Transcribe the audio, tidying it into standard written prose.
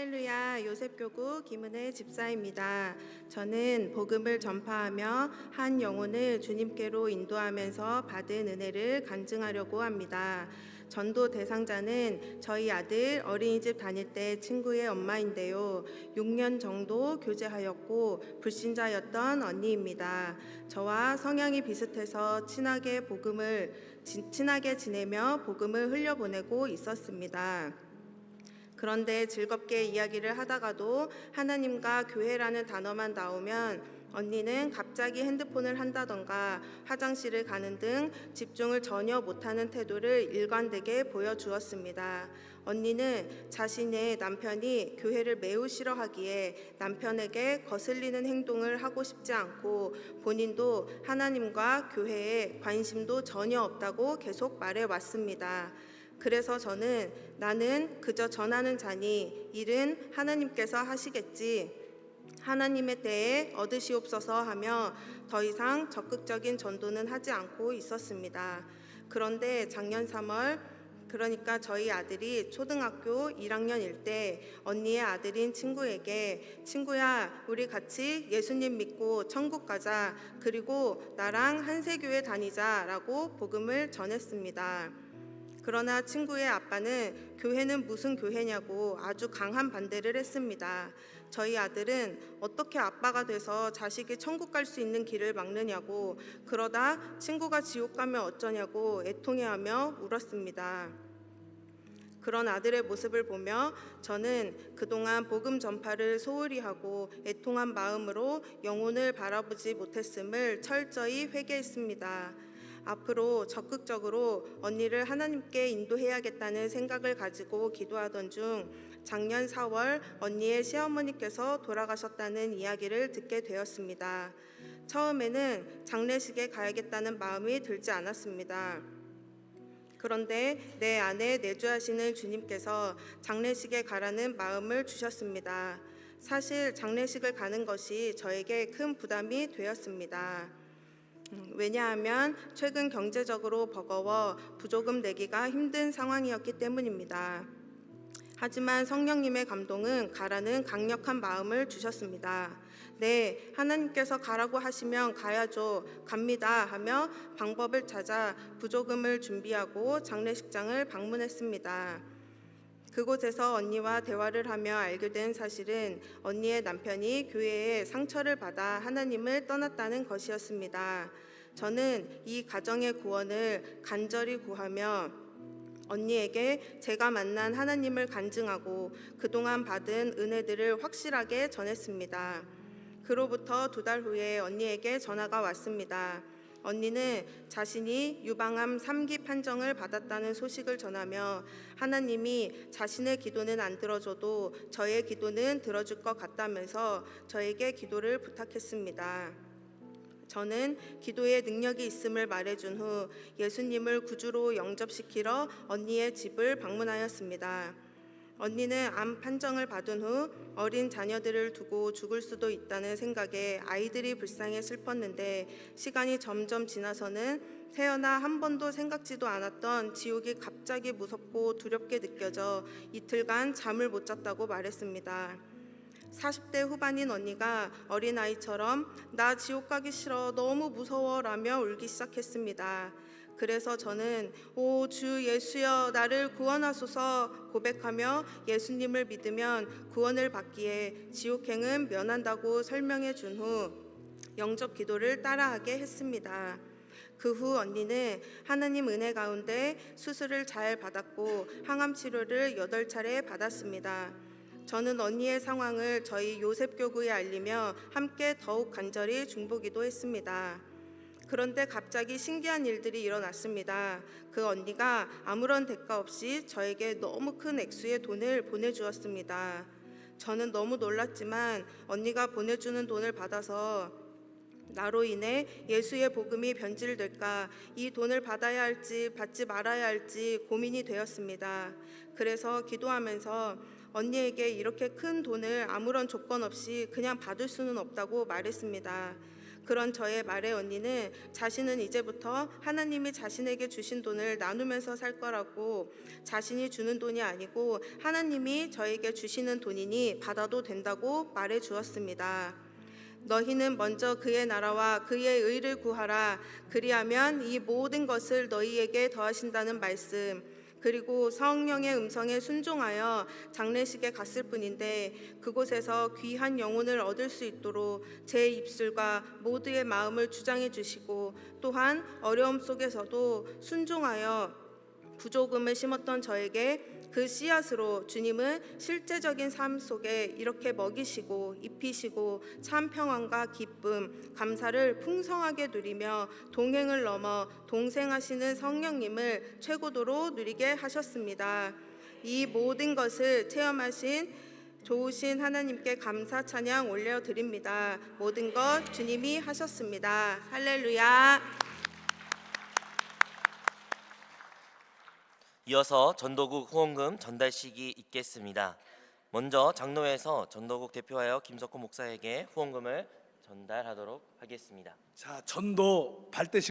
할렐루야, 요셉교구 김은혜 집사입니다. 저는 복음을 전파하며 한 영혼을 주님께로 인도하면서 받은 은혜를 간증하려고 합니다. 전도 대상자는 저희 아들 어린이집 다닐 때 친구의 엄마인데요. 6년 정도 교제하였고 불신자였던 언니입니다. 저와 성향이 비슷해서 친하게 지내며 복음을 흘려보내고 있었습니다. 그런데 즐겁게 이야기를 하다가도 하나님과 교회라는 단어만 나오면 언니는 갑자기 핸드폰을 한다던가 화장실을 가는 등 집중을 전혀 못하는 태도를 일관되게 보여주었습니다. 언니는 자신의 남편이 교회를 매우 싫어하기에 남편에게 거슬리는 행동을 하고 싶지 않고 본인도 하나님과 교회에 관심도 전혀 없다고 계속 말해왔습니다. 그래서 저는 나는 그저 전하는 자니 일은 하나님께서 하시겠지. 하나님의 때에 얻으시옵소서 하며 더 이상 적극적인 전도는 하지 않고 있었습니다. 그런데 작년 3월, 그러니까 저희 아들이 초등학교 1학년일 때 언니의 아들인 친구에게 친구야, 우리 같이 예수님 믿고 천국 가자. 그리고 나랑 한세교회 다니자라고 복음을 전했습니다. 그러나 친구의 아빠는 교회는 무슨 교회냐고 아주 강한 반대를 했습니다. 저희 아들은 어떻게 아빠가 돼서 자식이 천국 갈 수 있는 길을 막느냐고, 그러다 친구가 지옥 가면 어쩌냐고 애통해하며 울었습니다. 그런 아들의 모습을 보며 저는 그동안 복음 전파를 소홀히 하고 애통한 마음으로 영혼을 바라보지 못했음을 철저히 회개했습니다. 앞으로 적극적으로 언니를 하나님께 인도해야겠다는 생각을 가지고 기도하던 중 작년 4월 언니의 시어머니께서 돌아가셨다는 이야기를 듣게 되었습니다. 처음에는 장례식에 가야겠다는 마음이 들지 않았습니다. 그런데 내 안에 내주하시는 주님께서 장례식에 가라는 마음을 주셨습니다. 사실 장례식을 가는 것이 저에게 큰 부담이 되었습니다. 왜냐하면 최근 경제적으로 버거워 부조금 내기가 힘든 상황이었기 때문입니다. 하지만 성령님의 감동은 가라는 강력한 마음을 주셨습니다. 네, 하나님께서 가라고 하시면 가야죠. 갑니다 하며 방법을 찾아 부조금을 준비하고 장례식장을 방문했습니다. 그곳에서 언니와 대화를 하며 알게 된 사실은 언니의 남편이 교회에 상처를 받아 하나님을 떠났다는 것이었습니다. 저는 이 가정의 구원을 간절히 구하며 언니에게 제가 만난 하나님을 간증하고 그동안 받은 은혜들을 확실하게 전했습니다. 그로부터 2달 후에 언니에게 전화가 왔습니다. 언니는 자신이 유방암 3기 판정을 받았다는 소식을 전하며 하나님이 자신의 기도는 안 들어줘도 저의 기도는 들어줄 것 같다면서 저에게 기도를 부탁했습니다. 저는 기도에 능력이 있음을 말해준 후 예수님을 구주로 영접시키러 언니의 집을 방문하였습니다. 언니는 암 판정을 받은 후 어린 자녀들을 두고 죽을 수도 있다는 생각에 아이들이 불쌍해 슬펐는데 시간이 점점 지나서는 태어나 한 번도 생각지도 않았던 지옥이 갑자기 무섭고 두렵게 느껴져 이틀간 잠을 못 잤다고 말했습니다. 40대 후반인 언니가 어린아이처럼 나 지옥 가기 싫어 너무 무서워 라며 울기 시작했습니다. 그래서 저는 오 주 예수여 나를 구원하소서 고백하며 예수님을 믿으면 구원을 받기에 지옥행은 면한다고 설명해 준 후 영접 기도를 따라하게 했습니다. 그 후 언니는 하나님 은혜 가운데 수술을 잘 받았고 항암 치료를 8차례 받았습니다. 저는 언니의 상황을 저희 요셉교구에 알리며 함께 더욱 간절히 중보기도 했습니다. 그런데 갑자기 신기한 일들이 일어났습니다. 그 언니가 아무런 대가 없이 저에게 너무 큰 액수의 돈을 보내주었습니다. 저는 너무 놀랐지만 언니가 보내주는 돈을 받아서 나로 인해 예수의 복음이 변질될까, 이 돈을 받아야 할지 받지 말아야 할지 고민이 되었습니다. 그래서 기도하면서 언니에게 이렇게 큰 돈을 아무런 조건 없이 그냥 받을 수는 없다고 말했습니다. 그런 저의 말에 언니는 자신은 이제부터 하나님이 자신에게 주신 돈을 나누면서 살 거라고, 자신이 주는 돈이 아니고 하나님이 저에게 주시는 돈이니 받아도 된다고 말해 주었습니다. 너희는 먼저 그의 나라와 그의 의를 구하라. 그리하면 이 모든 것을 너희에게 더하신다는 말씀, 그리고 성령의 음성에 순종하여 장례식에 갔을 뿐인데 그곳에서 귀한 영혼을 얻을 수 있도록 제 입술과 모두의 마음을 주장해 주시고, 또한 어려움 속에서도 순종하여 부조금을 심었던 저에게 그 씨앗으로 주님은 실제적인 삶 속에 이렇게 먹이시고 입히시고 참 평안과 기쁨, 감사를 풍성하게 누리며 동행을 넘어 동생하시는 성령님을 최고도로 누리게 하셨습니다. 이 모든 것을 체험하신 좋으신 하나님께 감사 찬양 올려드립니다. 모든 것 주님이 하셨습니다. 할렐루야. 이어서 전도국 후원금 전달식이 있겠습니다. 먼저 장로회에서 전도국 대표하여 김석호 목사에게 후원금을 전달하도록 하겠습니다. 자, 전도 발대식